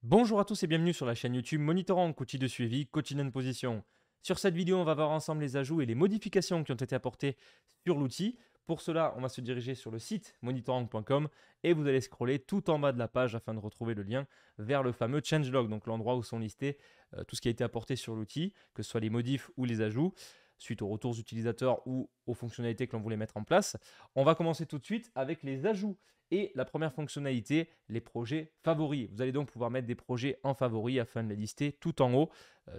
Bonjour à tous et bienvenue sur la chaîne YouTube Monitorank, outil de suivi quotidien de position. Sur cette vidéo, on va voir ensemble les ajouts et les modifications qui ont été apportées sur l'outil. Pour cela, on va se diriger sur le site monitorank.com et vous allez scroller tout en bas de la page afin de retrouver le lien vers le fameux changelog, donc l'endroit où sont listés tout ce qui a été apporté sur l'outil, que ce soit les modifs ou les ajouts, suite aux retours utilisateurs ou aux fonctionnalités que l'on voulait mettre en place. On va commencer tout de suite avec les ajouts. Et la première fonctionnalité, les projets favoris. Vous allez donc pouvoir mettre des projets en favoris afin de les lister tout en haut.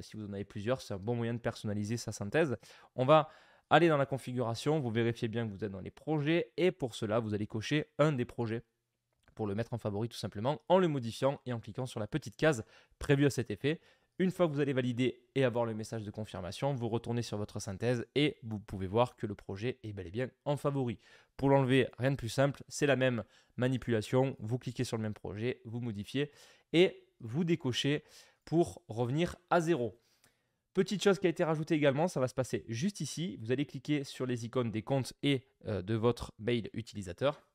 Si vous en avez plusieurs, c'est un bon moyen de personnaliser sa synthèse. On va aller dans la configuration, vous vérifiez bien que vous êtes dans les projets et pour cela, vous allez cocher un des projets pour le mettre en favori tout simplement en le modifiant et en cliquant sur la petite case prévue à cet effet. Une fois que vous allez valider et avoir le message de confirmation, vous retournez sur votre synthèse et vous pouvez voir que le projet est bel et bien en favori. Pour l'enlever, rien de plus simple, c'est la même manipulation. Vous cliquez sur le même projet, vous modifiez et vous décochez pour revenir à zéro. Petite chose qui a été rajoutée également, ça va se passer juste ici. Vous allez cliquer sur les icônes des comptes et de votre mail utilisateur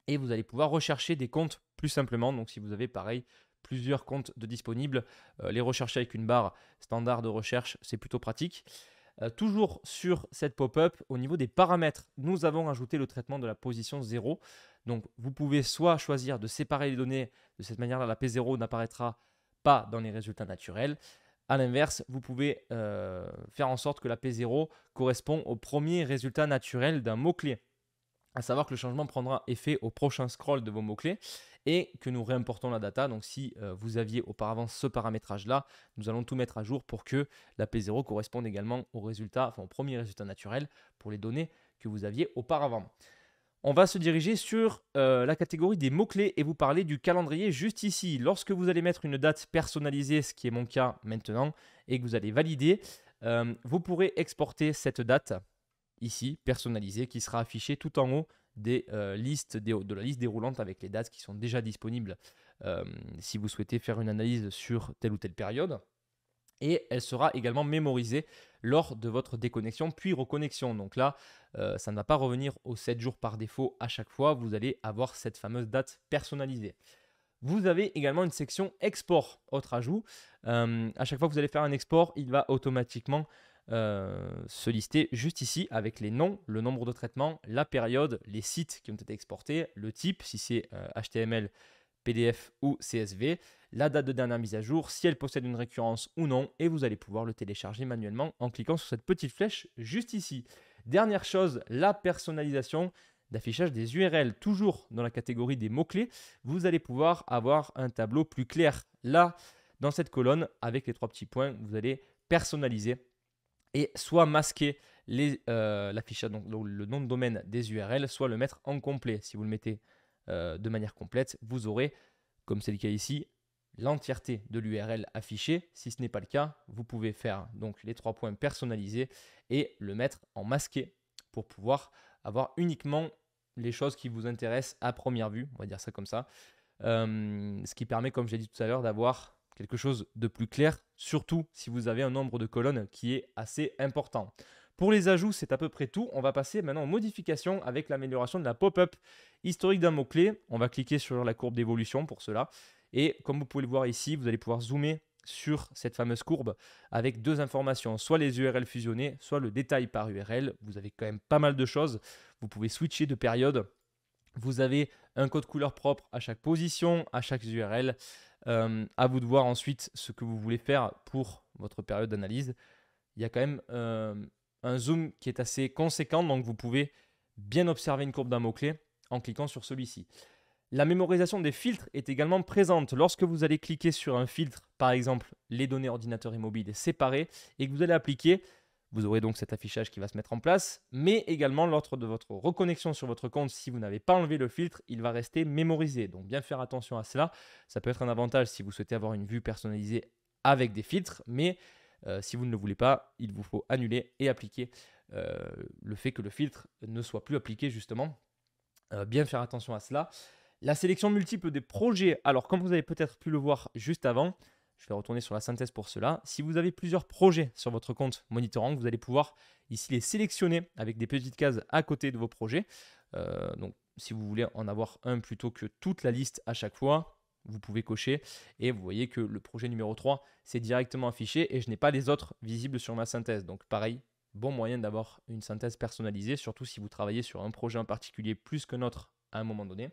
et vous allez pouvoir rechercher des comptes plus simplement. Donc si vous avez pareil plusieurs comptes de disponibles, les rechercher avec une barre standard de recherche, c'est plutôt pratique. Toujours sur cette pop-up, au niveau des paramètres, nous avons ajouté le traitement de la position 0. Donc vous pouvez soit choisir de séparer les données, de cette manière-là la P0 n'apparaîtra pas dans les résultats naturels. A l'inverse, vous pouvez faire en sorte que la P0 correspond au premier résultat naturel d'un mot-clé. À savoir que le changement prendra effet au prochain scroll de vos mots-clés et que nous réimportons la data. Donc si vous aviez auparavant ce paramétrage-là, nous allons tout mettre à jour pour que la P0 corresponde également au résultat, enfin au premier résultat naturel pour les données que vous aviez auparavant. On va se diriger sur la catégorie des mots-clés et vous parler du calendrier juste ici. Lorsque vous allez mettre une date personnalisée, ce qui est mon cas maintenant, et que vous allez valider, vous pourrez exporter cette date ici, personnalisée, qui sera affichée tout en haut de la liste déroulante avec les dates qui sont déjà disponibles si vous souhaitez faire une analyse sur telle ou telle période. Et elle sera également mémorisée lors de votre déconnexion puis reconnexion. Donc là, ça ne va pas revenir aux 7 jours par défaut à chaque fois. Vous allez avoir cette fameuse date personnalisée. Vous avez également une section export, autre ajout. À chaque fois que vous allez faire un export, il va automatiquement se lister juste ici avec les noms, le nombre de traitements, la période, les sites qui ont été exportés, le type, si c'est HTML, PDF ou CSV, la date de dernière mise à jour, si elle possède une récurrence ou non, et vous allez pouvoir le télécharger manuellement en cliquant sur cette petite flèche juste ici. Dernière chose, la personnalisation d'affichage des URL, toujours dans la catégorie des mots-clés, vous allez pouvoir avoir un tableau plus clair. Là, dans cette colonne, avec les trois petits points, vous allez personnaliser et soit masquer l'affichage, donc le nom de domaine des URL, soit le mettre en complet. Si vous le mettez de manière complète, vous aurez, comme c'est le cas ici, l'entièreté de l'URL affichée. Si ce n'est pas le cas, vous pouvez faire donc les trois points personnalisés et le mettre en masqué pour pouvoir avoir uniquement les choses qui vous intéressent à première vue, on va dire ça comme ça. Ce qui permet, comme j'ai dit tout à l'heure, d'avoir quelque chose de plus clair, surtout si vous avez un nombre de colonnes qui est assez important. Pour les ajouts, c'est à peu près tout. On va passer maintenant aux modifications avec l'amélioration de la pop-up historique d'un mot-clé. On va cliquer sur la courbe d'évolution pour cela. Et comme vous pouvez le voir ici, vous allez pouvoir zoomer sur cette fameuse courbe avec deux informations, soit les URL fusionnés, soit le détail par URL. Vous avez quand même pas mal de choses. Vous pouvez switcher de période. Vous avez un code couleur propre à chaque position, à chaque URL. À vous de voir ensuite ce que vous voulez faire pour votre période d'analyse. Il y a quand même un zoom qui est assez conséquent, donc vous pouvez bien observer une courbe d'un mot-clé en cliquant sur celui-ci. La mémorisation des filtres est également présente. Lorsque vous allez cliquer sur un filtre, par exemple les données ordinateur et mobile séparées, et que vous allez appliquer, vous aurez donc cet affichage qui va se mettre en place, mais également lors de votre reconnexion sur votre compte, si vous n'avez pas enlevé le filtre, il va rester mémorisé. Donc bien faire attention à cela. Ça peut être un avantage si vous souhaitez avoir une vue personnalisée avec des filtres, mais si vous ne le voulez pas, il vous faut annuler et appliquer le fait que le filtre ne soit plus appliqué justement. Bien faire attention à cela. La sélection multiple des projets. Alors, comme vous avez peut-être pu le voir juste avant, je vais retourner sur la synthèse pour cela. Si vous avez plusieurs projets sur votre compte Monitorank, vous allez pouvoir ici les sélectionner avec des petites cases à côté de vos projets. Donc, si vous voulez en avoir un plutôt que toute la liste à chaque fois, vous pouvez cocher et vous voyez que le projet numéro 3, c'est directement affiché et je n'ai pas les autres visibles sur ma synthèse. Donc pareil, bon moyen d'avoir une synthèse personnalisée, surtout si vous travaillez sur un projet en particulier plus qu'un autre à un moment donné.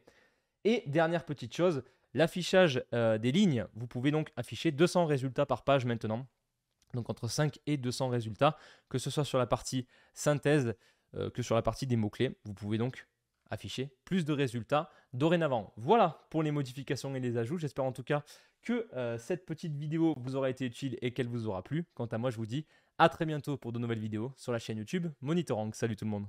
Et dernière petite chose, l'affichage des lignes, vous pouvez donc afficher 200 résultats par page maintenant. Donc entre 5 et 200 résultats, que ce soit sur la partie synthèse que sur la partie des mots-clés. Vous pouvez donc afficher plus de résultats dorénavant. Voilà pour les modifications et les ajouts. J'espère en tout cas que cette petite vidéo vous aura été utile et qu'elle vous aura plu. Quant à moi, je vous dis à très bientôt pour de nouvelles vidéos sur la chaîne YouTube Monitor Rank. Salut tout le monde.